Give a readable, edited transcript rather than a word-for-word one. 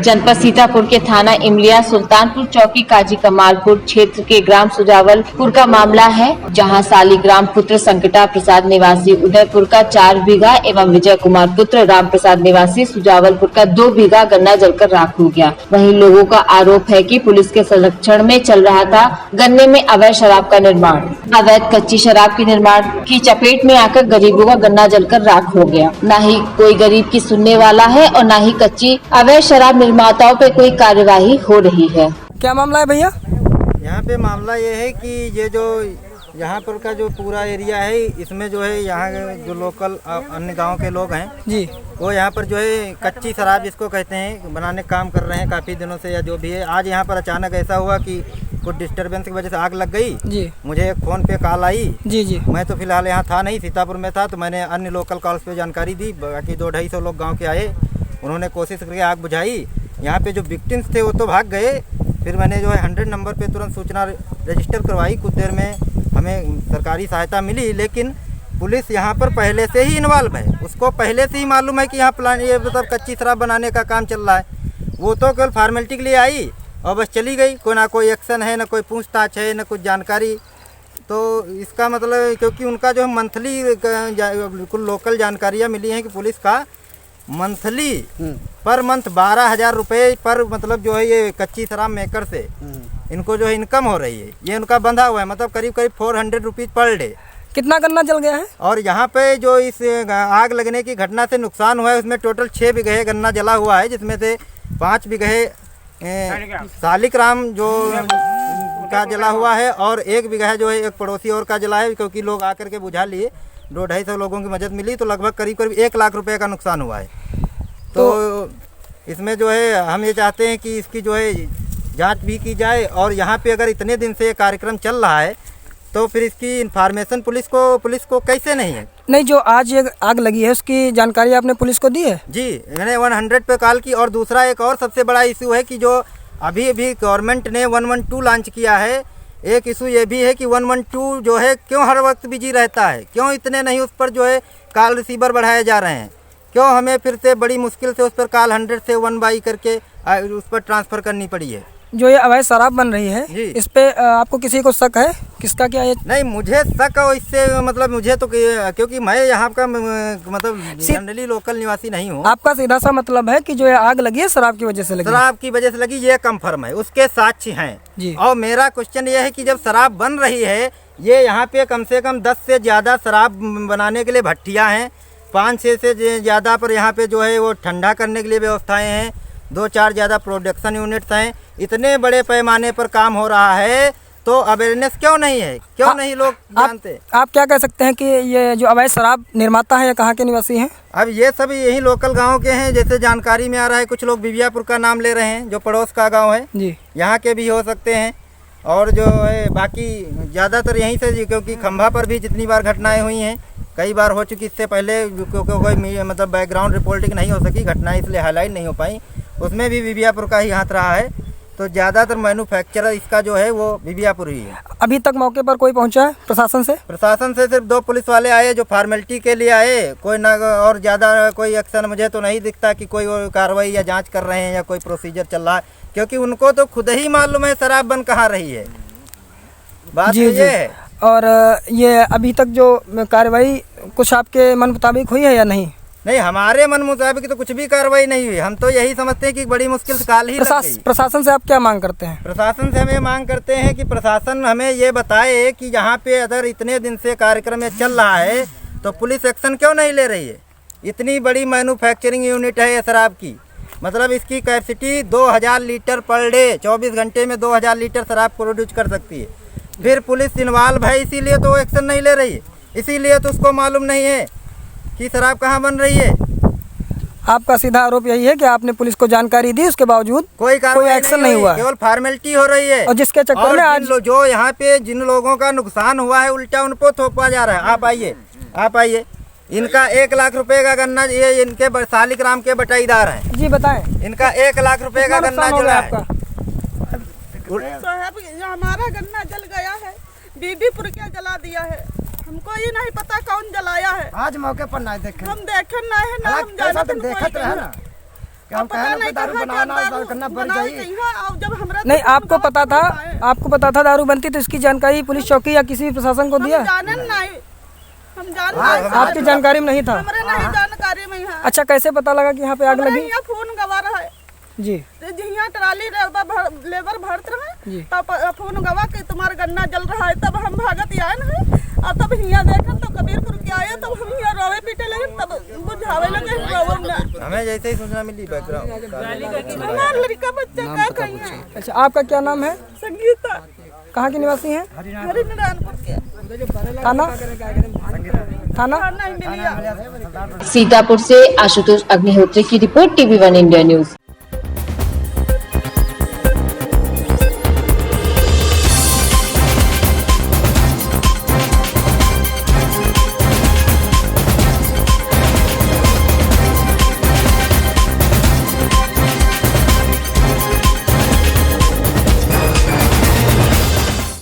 जनपद सीतापुर के थाना इमलिया सुल्तानपुर चौकी काजी कमालपुर क्षेत्र के ग्राम सुजावलपुर का मामला है, जहां सालीग्राम पुत्र संकटा प्रसाद निवासी उदयपुर का 4 बीघा एवं विजय कुमार पुत्र राम प्रसाद निवासी सुजावलपुर का 2 बीघा गन्ना जलकर राख हो गया। वहीं लोगों का आरोप है कि पुलिस के संरक्षण में चल रहा था गन्ने में अवैध शराब का निर्माण। अवैध कच्ची शराब के निर्माण की चपेट में आकर गरीबों का गन्ना जलकर राख हो गया। न ही कोई गरीब की सुनने वाला है और न ही कच्ची अवैध शराब निर्माताओं पे कोई कार्यवाही हो रही है। क्या मामला है भैया? यहाँ पे मामला ये है कि ये जो यहाँ पर का जो पूरा एरिया है, इसमें जो है यहाँ जो लोकल अन्य गांव के लोग हैं जी, वो यहाँ पर जो है कच्ची शराब जिसको कहते हैं बनाने का काम कर रहे हैं काफ़ी दिनों से या जो भी है। आज यहाँ पर अचानक ऐसा हुआ कि कुछ डिस्टरबेंस की वजह से आग लग गई जी। मुझे एक फ़ोन पे कॉल आई जी। मैं तो फिलहाल यहाँ था नहीं, सीतापुर में था, तो मैंने अन्य लोकल कॉल्स पे जानकारी दी। बाकी 200-250 लोग गाँव के आए, उन्होंने कोशिश करके आग बुझाई। यहाँ पे जो विक्टिम्स थे वो तो भाग गए। फिर मैंने जो है 100 नंबर पे तुरंत सूचना रजिस्टर करवाई। कुछ देर में हमें सरकारी सहायता मिली, लेकिन पुलिस यहाँ पर पहले से ही इन्वॉल्व है। उसको पहले से ही मालूम है कि यहाँ प्लान ये मतलब कच्ची शराब बनाने का काम चल रहा है। वो तो केवल फॉर्मेलिटी के लिए आई और बस चली गई। कोई ना कोई एक्शन है, ना कोई पूछताछ है, ना कुछ जानकारी। तो इसका मतलब क्योंकि उनका जो मंथली बिल्कुल लोकल जानकारियाँ मिली हैं कि पुलिस का मंथली पर मंथ 12,000 रुपये पर मतलब जो है ये कच्ची शराब मेकर से इनको जो है इनकम हो रही है। ये उनका बंधा हुआ है, मतलब करीब 400 रुपीज़ पर डे। कितना गन्ना जल गया है? और यहाँ पे जो इस आग लगने की घटना से नुकसान हुआ है उसमें टोटल 6 बीघे गन्ना जला हुआ है, जिसमें से 5 बीघे सालीग्राम जो का जला हुआ है और 1 बीघा जो है एक पड़ोसी और का जला है, क्योंकि लोग आकर के बुझा लिए। 200-250 लोगों की मदद मिली, तो लगभग करीब 1 लाख रुपए का नुकसान हुआ है। तो इसमें जो है हम ये चाहते हैं कि इसकी जो है जांच भी की जाए, और यहाँ पे अगर इतने दिन से ये कार्यक्रम चल रहा है तो फिर इसकी इन्फॉर्मेशन पुलिस को कैसे नहीं है? नहीं, जो आज ये आग लगी है उसकी जानकारी आपने पुलिस को दी है? जी, मैंने 100 पे कॉल की। और दूसरा एक और सबसे बड़ा इशू है कि जो अभी गवर्नमेंट ने 112 लॉन्च किया है। एक इशू ये भी है कि 112 जो है क्यों हर वक्त बिजी रहता है, क्यों इतने नहीं उस पर जो है कॉल रिसीवर बढ़ाए जा रहे हैं, क्यों हमें फिर से बड़ी मुश्किल से उस पर कॉल 100 से 1 बाई करके उस पर ट्रांसफ़र करनी पड़ी है। जो ये अवैध शराब बन रही है इस पे आपको किसी को शक है? किसका क्या है? नहीं, मुझे शक हो इससे मतलब मुझे तो, क्योंकि मैं यहाँ का मतलब जनरली लोकल निवासी नहीं हूँ। आपका सीधा सा मतलब है कि जो ये आग लगी है शराब की वजह से लगी? शराब की वजह से लगी, ये कंफर्म है, उसके साक्ष्य हैं जी। और मेरा क्वेश्चन ये है कि जब शराब बन रही है, ये यहाँ पे कम से कम 10 से ज़्यादा शराब बनाने के लिए भट्टियाँ हैं, 5-6 से ज़्यादा पर यहाँ पे जो है वो ठंडा करने के लिए व्यवस्थाएँ हैं, 2-4 ज़्यादा प्रोडक्शन यूनिट्स हैं। इतने बड़े पैमाने पर काम हो रहा है, तो अवेयरनेस क्यों नहीं है? क्यों नहीं लोग जानते? आप क्या कह सकते हैं कि ये जो अवैध शराब निर्माता है, कहाँ के निवासी हैं? अब ये सब यही लोकल गांव के हैं। जैसे जानकारी में आ रहा है, कुछ लोग बिबियापुर का नाम ले रहे हैं, जो पड़ोस का गांव है जी, यहाँ के भी हो सकते हैं। और जो है बाकी ज़्यादातर यहीं से, क्योंकि खंभा पर भी जितनी बार घटनाएँ हुई हैं, कई बार हो चुकी। इससे पहले कोई मतलब बैकग्राउंड रिपोर्टिंग नहीं हो सकी, घटनाएँ इसलिए हाईलाइट नहीं हो पाई, उसमें भी बिबियापुर का ही हाथ रहा है। तो ज़्यादातर मैन्युफैक्चरर इसका जो है वो बिबियापुर ही है। अभी तक मौके पर कोई पहुंचा है प्रशासन से? प्रशासन से सिर्फ 2 पुलिस वाले आए जो फॉर्मेलिटी के लिए आए, कोई ना, और ज़्यादा कोई एक्शन मुझे तो नहीं दिखता कि कोई कार्रवाई या जांच कर रहे हैं या कोई प्रोसीजर चल रहा है, क्योंकि उनको तो खुद ही मालूम है शराब बन कहाँ रही है। बात जी, ये है। और ये अभी तक जो कार्रवाई कुछ आपके मन मुताबिक हुई है या नहीं? नहीं, हमारे मन मुताबिक तो कुछ भी कार्रवाई नहीं हुई। हम तो यही समझते हैं कि बड़ी मुश्किल से काल ही लग गई। प्रशासन से आप क्या मांग करते हैं? प्रशासन से हम ये मांग करते हैं कि प्रशासन हमें ये बताए कि यहाँ पे अगर इतने दिन से कार्यक्रम ये चल रहा है तो पुलिस एक्शन क्यों नहीं ले रही है? इतनी बड़ी मैन्युफैक्चरिंग यूनिट है ये शराब की, मतलब इसकी कैपेसिटी 2000 लीटर पर डे, 24 घंटे में 2000 लीटर शराब प्रोड्यूस कर सकती है। फिर पुलिस इन्वॉल्व है, इसीलिए तो एक्शन नहीं ले रही है, इसीलिए तो उसको मालूम नहीं है कि शराब कहाँ बन रही है। आपका सीधा आरोप यही है कि आपने पुलिस को जानकारी दी, उसके बावजूद कोई एक्शन नहीं हुआ, केवल फॉर्मेलिटी हो रही है। और जिसके चक्कर में आज जो यहाँ पे जिन लोगों का नुकसान हुआ है उल्टा उन पर थोपा जा रहा है। आप आइए, इनका 1 लाख रुपए का गन्ना, ये इनके सालीग्राम के बटाईदार हैं जी, बताएं। इनका 1 लाख रुपए का गन्ना जला है। हमारा गन्ना जल गया है, बीबीपुर के जला दिया है। हमको ये नहीं पता कौन जलाया है। आज मौके पर नहीं देखे, हम देखे नहीं है ना, हम जाना देखत रहे ना। पता नहीं नहीं, आपको पता था दारू बनती, तो इसकी जानकारी पुलिस चौकी या किसी प्रशासन को दिया? हम जान आपकी जानकारी में नहीं था? हमारे नहीं जानकारी में है। अच्छा, कैसे पता लगा कि यहाँ पे आग लगी? यहाँ फोन गवा रहा है जी, यहाँ ट्राली लेबर भरत रहे जी। तब फोन गवा के तुम्हारा गन्ना जल रहा है, तब हम भागत आए ना, और तब यहाँ देखा तो कबीरपुर के आए, तब हम यहाँ रोवे पीटे लगे, तब बुझावे लगे हमें जैसे ही सूचना मिली बैकग्राउंड हमारा लड़का बच्चा क्या कहीं है। अच्छा, आपका क्या नाम है? संगीता। कहाँ की निवासी हैं? हरिनारायणपुर के। थाना सीतापुर से आशुतोष अग्निहोत्री की रिपोर्ट, TV1 इंडिया न्यूज।